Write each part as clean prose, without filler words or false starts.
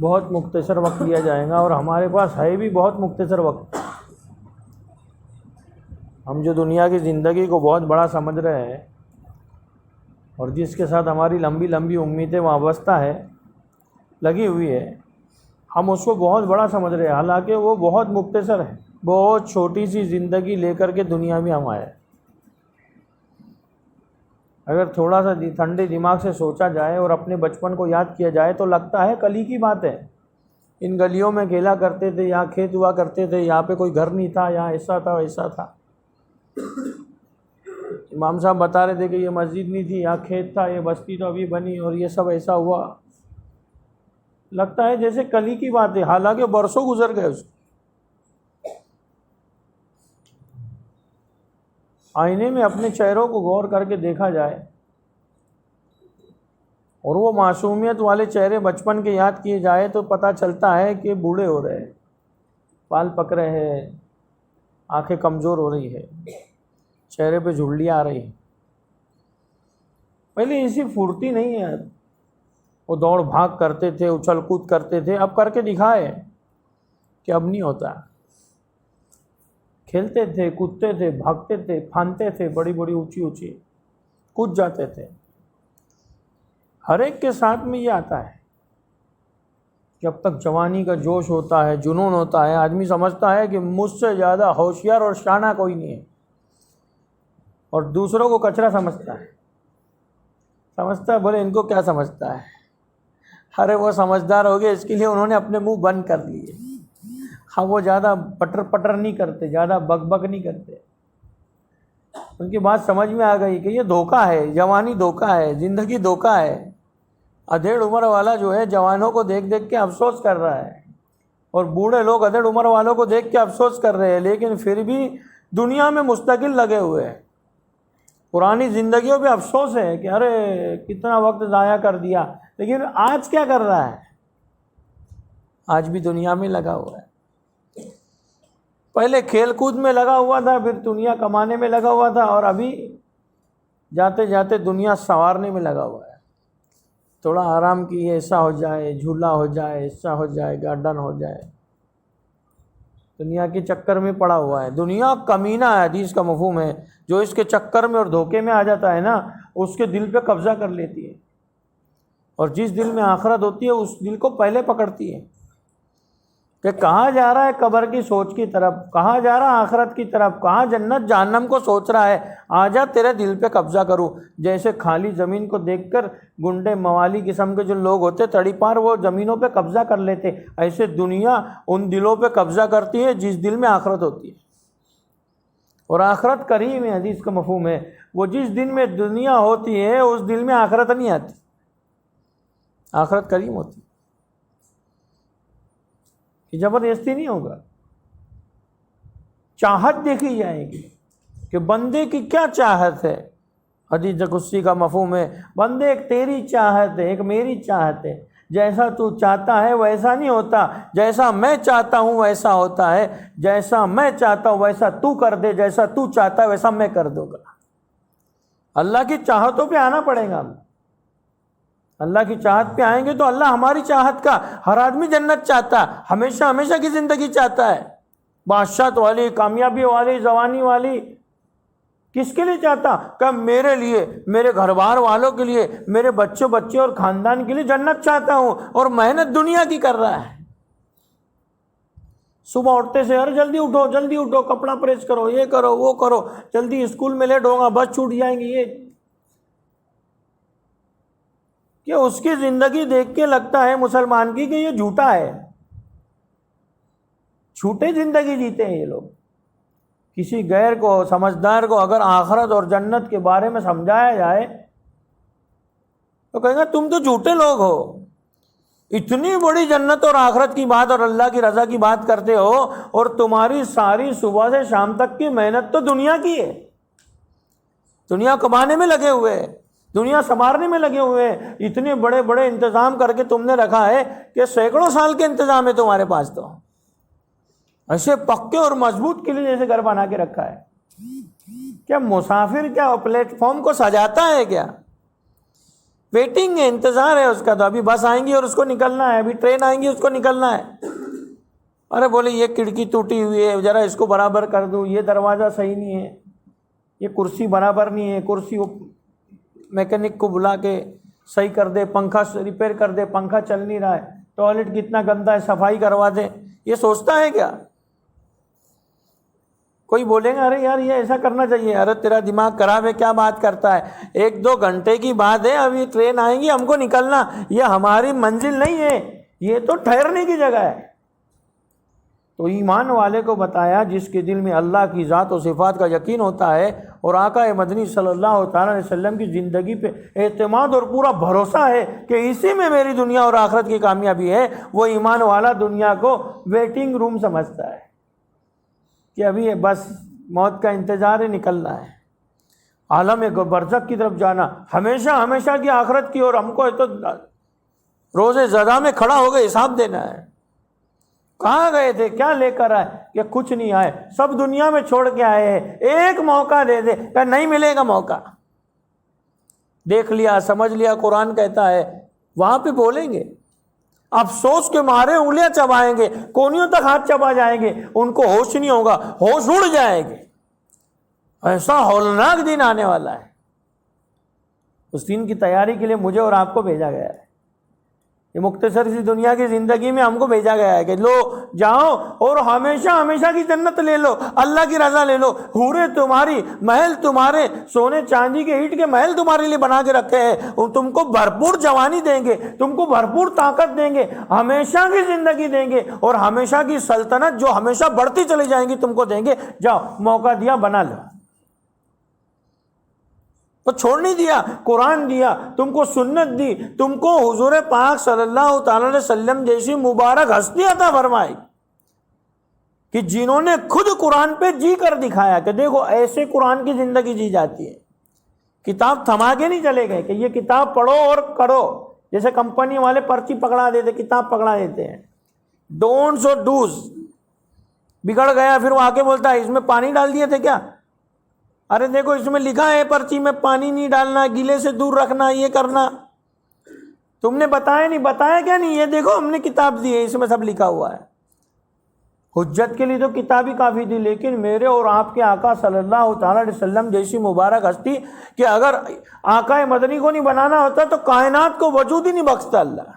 بہت مختصر وقت لیا جائے گا، اور ہمارے پاس ہے بھی بہت مختصر وقت۔ ہم جو دنیا کی زندگی کو بہت بڑا سمجھ رہے ہیں اور جس کے ساتھ ہماری لمبی لمبی امیدیں وابستہ ہے، لگی ہوئی ہے، ہم اس کو بہت بڑا سمجھ رہے ہیں، حالانکہ وہ بہت مختصر ہے۔ بہت چھوٹی سی زندگی لے کر کے دنیا میں ہم آئے۔ اگر تھوڑا سا ٹھنڈے دماغ سے سوچا جائے اور اپنے بچپن کو یاد کیا جائے تو لگتا ہے کل ہی کی بات ہے۔ ان گلیوں میں کھیلا کرتے تھے، یہاں کھیت ہوا کرتے تھے، یہاں پہ کوئی گھر نہیں تھا، یہاں ایسا تھا ویسا تھا۔ امام صاحب بتا رہے تھے کہ یہ مسجد نہیں تھی، یہاں کھیت تھا، یہ بستی تو ابھی بنی اور یہ سب ایسا ہوا۔ لگتا ہے جیسے کل ہی کی بات ہے، حالانکہ برسوں گزر گئے اس کو۔ آئینے میں اپنے چہروں کو غور کر کے دیکھا جائے اور وہ معصومیت والے چہرے بچپن کے یاد کیے جائے تو پتہ چلتا ہے کہ بوڑھے ہو رہے ہیں، بال پک رہے ہیں، آنکھیں کمزور ہو رہی ہے، چہرے پہ جھرریاں آ رہی ہیں۔ پہلے ایسی پھرتی نہیں ہے، وہ دوڑ بھاگ کرتے تھے، اچھل کود کرتے تھے، اب کر کے دکھائے کہ اب نہیں ہوتا۔ کھیلتے تھے، کودتے تھے، بھاگتے تھے، پھاندتے تھے، بڑی بڑی اونچی اونچی کود جاتے تھے۔ ہر ایک کے ساتھ میں یہ آتا ہے کہ اب تک جوانی کا جوش ہوتا ہے، جنون ہوتا ہے، آدمی سمجھتا ہے کہ مجھ سے زیادہ ہوشیار اور شانہ کوئی نہیں ہے، اور دوسروں کو کچرا سمجھتا ہے بولے ان کو کیا سمجھتا ہے، ارے وہ سمجھدار ہو گئے، اس کے لیے انہوں نے اپنے منہ بند کر لیے۔ ہاں وہ زیادہ پٹر پٹر نہیں کرتے، زیادہ بک بک نہیں کرتے، ان کی بات سمجھ میں آ گئی کہ یہ دھوکہ ہے، جوانی دھوکہ ہے، زندگی دھوکہ ہے۔ ادھیڑ عمر والا جو ہے جوانوں کو دیکھ دیکھ کے افسوس کر رہا ہے، اور بوڑھے لوگ ادھیڑ عمر والوں کو دیکھ کے افسوس کر رہے ہیں، لیکن پھر بھی دنیا میں مستقل لگے ہوئے ہیں۔ پرانی زندگیوں پہ افسوس ہے کہ ارے کتنا وقت ضائع کر دیا، لیکن آج کیا کر رہا ہے؟ آج بھی دنیا میں لگا ہوا ہے۔ پہلے کھیل کود میں لگا ہوا تھا، پھر دنیا کمانے میں لگا ہوا تھا، اور ابھی جاتے جاتے دنیا سنوارنے میں لگا ہوا ہے۔ تھوڑا آرام کیے، ایسا ہو جائے، جھولا ہو جائے، ایسا ہو جائے، گارڈن ہو جائے، دنیا کے چکر میں پڑا ہوا ہے۔ دنیا کمینہ ہے، حدیث کا مفہوم ہے، جو اس کے چکر میں اور دھوکے میں آ جاتا ہے نا، اس کے دل پہ قبضہ کر لیتی ہے، اور جس دل میں آخرت ہوتی ہے اس دل کو پہلے پکڑتی ہے کہ کہاں جا رہا ہے قبر کی سوچ کی طرف، کہاں جا رہا ہے آخرت کی طرف، کہاں جنت جہنم کو سوچ رہا ہے، آجا تیرے دل پہ قبضہ کروں۔ جیسے خالی زمین کو دیکھ کر گنڈے موالی قسم کے جو لوگ ہوتے تڑی پار، وہ زمینوں پہ قبضہ کر لیتے، ایسے دنیا ان دلوں پہ قبضہ کرتی ہے جس دل میں آخرت ہوتی ہے، اور آخرت قریب ہے، حدیث کا مفہوم ہے۔ وہ جس دل میں دنیا ہوتی ہے اس دل میں آخرت نہیں آتی، آخرت قریب ہوتی ہے، کہ زبردستی نہیں ہوگا، چاہت دیکھی جائے گی کہ بندے کی کیا چاہت ہے۔ حدیث قدسی کا مفہوم ہے، بندے ایک تیری چاہت ہے، ایک میری چاہت ہے، جیسا تو چاہتا ہے ویسا نہیں ہوتا، جیسا میں چاہتا ہوں ویسا ہوتا ہے، جیسا میں چاہتا ہوں ویسا تو کر دے، جیسا تو چاہتا ہے ویسا میں کر دوں گا۔ اللہ کی چاہتوں پہ آنا پڑے گا، ہم اللہ کی چاہت پہ آئیں گے تو اللہ ہماری چاہت کا، ہر آدمی جنت چاہتا ہے، ہمیشہ ہمیشہ کی زندگی چاہتا ہے، بادشاہت والی، کامیابی والی، جوانی والی، کس کے لیے چاہتا؟ کہ میرے لیے، میرے گھر بار والوں کے لیے، میرے بچوں بچے اور خاندان کے لیے جنت چاہتا ہوں، اور محنت دنیا کی کر رہا ہے۔ صبح اٹھتے سے ارے جلدی اٹھو جلدی اٹھو، کپڑا پریس کرو، یہ کرو وہ کرو، جلدی اسکول میں لیٹ ہوگا، بس چھوٹ جائیں گی، یہ کہ اس کی زندگی دیکھ کے لگتا ہے مسلمان کی کہ یہ جھوٹا ہے، جھوٹے زندگی جیتے ہیں یہ لوگ۔ کسی غیر کو، سمجھدار کو اگر آخرت اور جنت کے بارے میں سمجھایا جائے تو کہیں گے تم تو جھوٹے لوگ ہو، اتنی بڑی جنت اور آخرت کی بات اور اللہ کی رضا کی بات کرتے ہو، اور تمہاری ساری صبح سے شام تک کی محنت تو دنیا کی ہے، دنیا کمانے میں لگے ہوئے، دنیا سنوارنے میں لگے ہوئے، اتنے بڑے بڑے انتظام کر کے تم نے رکھا ہے کہ سینکڑوں سال کے انتظام ہے تمہارے پاس، تو ایسے پکے اور مضبوط قلعے جیسے گھر بنا کے رکھا ہے۔ کیا مسافر کیا پلیٹ فارم کو سجاتا ہے کیا؟ ویٹنگ ہے، انتظار ہے اس کا، تو ابھی بس آئیں گی اور اس کو نکلنا ہے، ابھی ٹرین آئیں گی اس کو نکلنا ہے۔ ارے بولے یہ کھڑکی ٹوٹی ہوئی ہے، ذرا اس کو برابر کر دوں، یہ دروازہ صحیح نہیں ہے، یہ کرسی برابر نہیں ہے، کرسی میکینک کو بلا کے صحیح کر دے، پنکھا ریپیئر کر دے، پنکھا چل نہیں رہا ہے، ٹوائلٹ کتنا گندا ہے صفائی کروا دے۔ یہ سوچتا ہے کیا؟ کوئی بولے گا ارے یار یہ ایسا کرنا چاہیے، ارے تیرا دماغ خراب ہے، کیا بات کرتا ہے، 1-2 گھنٹے کی بات ہے، ابھی ٹرین آئیں گی، ہم کو نکلنا، یہ ہماری منزل نہیں ہے، یہ تو ٹھہرنے کی جگہ ہے۔ تو ایمان والے کو بتایا جس کے دل میں اللہ کی ذات و صفات کا یقین ہوتا ہے اور آقا مدنی صلی اللہ تعالیٰ علیہ وسلم کی زندگی پہ اعتماد اور پورا بھروسہ ہے کہ اسی میں میری دنیا اور آخرت کی کامیابی ہے، وہ ایمان والا دنیا کو ویٹنگ روم سمجھتا ہے کہ ابھی بس موت کا انتظار ہے، نکلنا ہے، عالم برزخ کی طرف جانا، ہمیشہ ہمیشہ کی آخرت کی، اور ہم کو تو روز زدہ میں کھڑا ہو کے حساب دینا ہے۔ کہاں گئے تھے، کیا لے کر آئے؟ کہ کچھ نہیں آئے، سب دنیا میں چھوڑ کے آئے ہیں، ایک موقع دے دے، کہ نہیں ملے گا موقع، دیکھ لیا سمجھ لیا، قرآن کہتا ہے وہاں پہ بولیں گے، افسوس کے مارے انگلیاں چبائیں گے، کونیوں تک ہاتھ چبا جائیں گے، ان کو ہوش نہیں ہوگا، ہوش اڑ جائیں گے۔ ایسا ہولناک دن آنے والا ہے، اس دن کی تیاری کے لیے مجھے اور آپ کو بھیجا گیا ہے۔ یہ مختصر سی دنیا کی زندگی میں ہم کو بھیجا گیا ہے کہ لو جاؤ اور ہمیشہ ہمیشہ کی جنت لے لو، اللہ کی رضا لے لو، حوریں تمہاری، محل تمہارے، سونے چاندی کے اینٹ کے محل تمہارے لیے بنا کے رکھے ہیں، اور تم کو بھرپور جوانی دیں گے، تم کو بھرپور طاقت دیں گے، ہمیشہ کی زندگی دیں گے، اور ہمیشہ کی سلطنت جو ہمیشہ بڑھتی چلی جائیں گی تم کو دیں گے، جاؤ موقع دیا بنا لو۔ تو چھوڑ نہیں دیا، قرآن دیا تم کو، سنت دی تم کو، حضور پاک صلی اللہ تعالی علیہ وسلم جیسی مبارک ہستی عطا فرمائی کہ جنہوں نے خود قرآن پہ جی کر دکھایا کہ دیکھو ایسے قرآن کی زندگی جی جاتی ہے۔ کتاب تھما کے نہیں چلے گئے کہ یہ کتاب پڑھو اور کرو، جیسے کمپنی والے پرچی پکڑا دیتے، کتاب پکڑا دیتے ہیں، ڈونٹس اور ڈوز، بگڑ گیا پھر وہ آ کے بولتا ہے اس میں پانی ڈال دیے تھے کیا؟ ارے دیکھو اس میں لکھا ہے پرچی میں پانی نہیں ڈالنا، گیلے سے دور رکھنا، یہ کرنا، تم نے بتایا نہیں، بتایا کیا نہیں، یہ دیکھو ہم نے کتاب دی ہے اس میں سب لکھا ہوا ہے۔ حجت کے لیے تو کتاب ہی کافی تھی، لیکن میرے اور آپ کے آقا صلی اللہ تعالیٰ علیہ وسلم جیسی مبارک ہستی کہ اگر آقا مدنی کو نہیں بنانا ہوتا تو کائنات کو وجود ہی نہیں بخشتا اللہ۔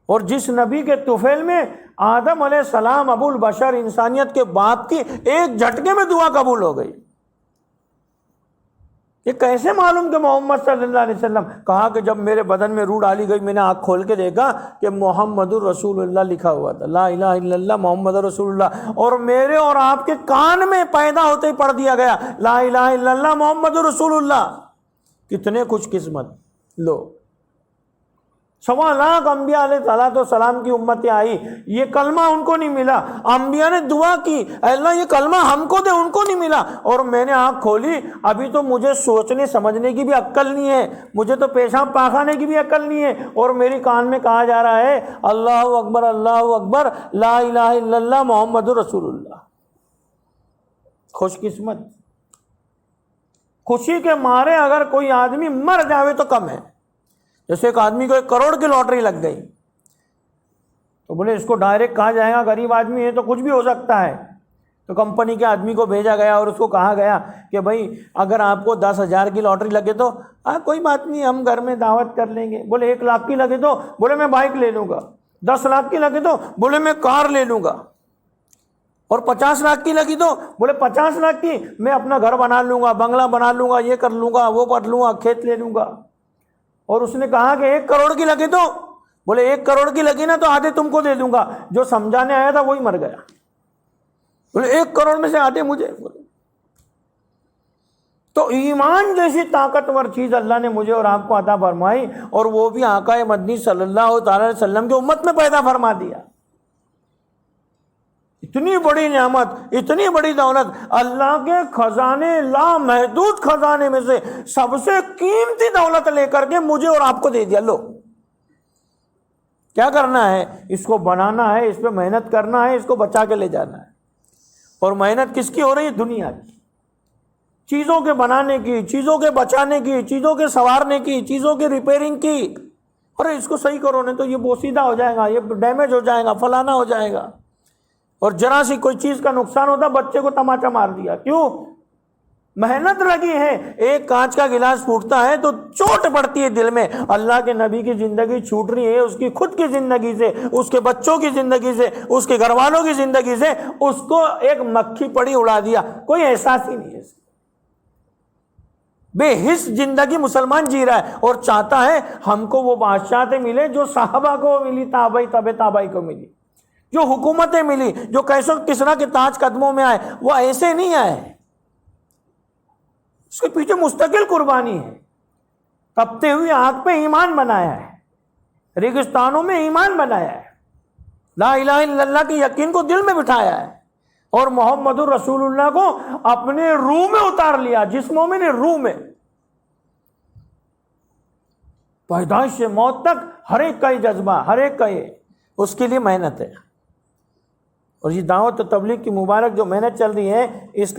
اور جس نبی کے طفیل میں آدم علیہ السلام ابو البشر انسانیت کے باپ کی ایک جھٹکے میں دعا قبول ہو گئی، یہ کیسے معلوم کہ محمد صلی اللہ علیہ وسلم؟ کہا کہ جب میرے بدن میں روح ڈالی گئی میں نے آنکھ کھول کے دیکھا کہ محمد الرسول اللہ لکھا ہوا تھا، لا الہ الا اللہ محمد رسول اللہ، اور میرے اور آپ کے کان میں پیدا ہوتے ہی پڑھ دیا گیا لا الہ الا اللہ محمد رسول اللہ۔ کتنے خوش قسمت لو، 1.25 لاکھ انبیاء علیہ السلام کی امتیں آئی، یہ کلمہ ان کو نہیں ملا، انبیاء نے دعا کی اے اللہ یہ کلمہ ہم کو دے، ان کو نہیں ملا، اور میں نے آنکھ کھولی، ابھی تو مجھے سوچنے سمجھنے کی بھی عقل نہیں ہے، مجھے تو پیشاب پاخانے کی بھی عقل نہیں ہے، اور میری کان میں کہا جا رہا ہے اللہ اکبر لا الہ الا اللہ محمد رسول اللہ۔ خوش قسمت، خوشی کے مارے اگر کوئی آدمی مر جاوے تو کم ہے۔ جیسے ایک آدمی کو 1 کروڑ کی لاٹری لگ گئی تو بولے اس کو ڈائریکٹ کہا جائے گا غریب آدمی ہے تو کچھ بھی ہو سکتا ہے، تو کمپنی کے آدمی کو بھیجا گیا اور اس کو کہا گیا کہ بھائی اگر آپ کو 10,000 کی لاٹری لگے تو کوئی بات نہیں ہم گھر میں دعوت کر لیں گے، بولے 1 لاکھ کی لگے تو بولے میں بائک لے لوں گا، 10 لاکھ کی لگے تو بولے میں کار لے لوں گا، اور 50 لاکھ کی لگی تو بولے 50 لاکھ کی میں اپنا گھر بنا لوں گا، بنگلہ بنا لوں گا، یہ کر لوں گا، وہ کر لوں گا، کھیت لے لوں گا۔ اور اس نے کہا کہ 1 کروڑ کی لگی تو بولے 1 کروڑ کی لگی نا تو آدھے تم کو دے دوں گا، جو سمجھانے آیا تھا وہی مر گیا، بولے 1 کروڑ میں سے آدھے مجھے۔ تو ایمان جیسی طاقتور چیز اللہ نے مجھے اور آپ کو عطا فرمائی، اور وہ بھی آقا مدنی صلی اللہ تعالی علیہ وسلم کی امت میں پیدا فرما دیا۔ اتنی بڑی نعمت، اتنی بڑی دولت، اللہ کے خزانے لامحدود خزانے میں سے سب سے قیمتی دولت لے کر کے مجھے اور آپ کو دے دیا۔ لو کیا کرنا ہے؟ اس کو بنانا ہے، اس پہ محنت کرنا ہے، اس کو بچا کے لے جانا ہے۔ اور محنت کس کی ہو رہی ہے؟ دنیا کی۔ چیزوں کے بنانے کی، چیزوں کے بچانے کی، چیزوں کے سنوارنے کی، چیزوں کی ریپیئرنگ کی. ارے اس کو صحیح کرو نہیں تو یہ بوسیدہ ہو جائے گا، یہ ڈیمیج ہو جائے گا، فلانا ہو جائے گا. اور ذرا سی کوئی چیز کا نقصان ہوتا بچے کو تماچا مار دیا. کیوں؟ محنت لگی ہے. ایک کانچ کا گلاس پھوٹتا ہے تو چوٹ پڑتی ہے دل میں. اللہ کے نبی کی زندگی چھوٹ رہی ہے، اس کی خود کی زندگی سے، اس کے بچوں کی زندگی سے، اس کے گھر والوں کی زندگی سے. اس کو ایک مکھی پڑی اڑا دیا، کوئی احساس ہی نہیں ہے. بے حس زندگی مسلمان جی رہا ہے اور چاہتا ہے ہم کو وہ بادشاہتیں ملے جو صحابہ کو ملی، تابعی تبع تابعی کو ملی، جو حکومتیں ملی، جو کیسر کسریٰ کے تاج قدموں میں آئے. وہ ایسے نہیں آئے، اس کے پیچھے مستقل قربانی ہے. تپتے ہوئی آگ پہ ایمان بنایا ہے، ریگستانوں میں ایمان بنایا ہے، لا الہ الا اللہ کے یقین کو دل میں بٹھایا ہے اور محمد الرسول اللہ کو اپنے روح میں اتار لیا، جسموں میں نہیں، روح میں. پیدائش سے موت تک ہر ایک کا یہ جذبہ، ہر ایک کا یہ، اس کے لیے محنت ہے. اور یہ دعوت و تبلیغ کی مبارک جو محنت چل رہی ہے، اس کا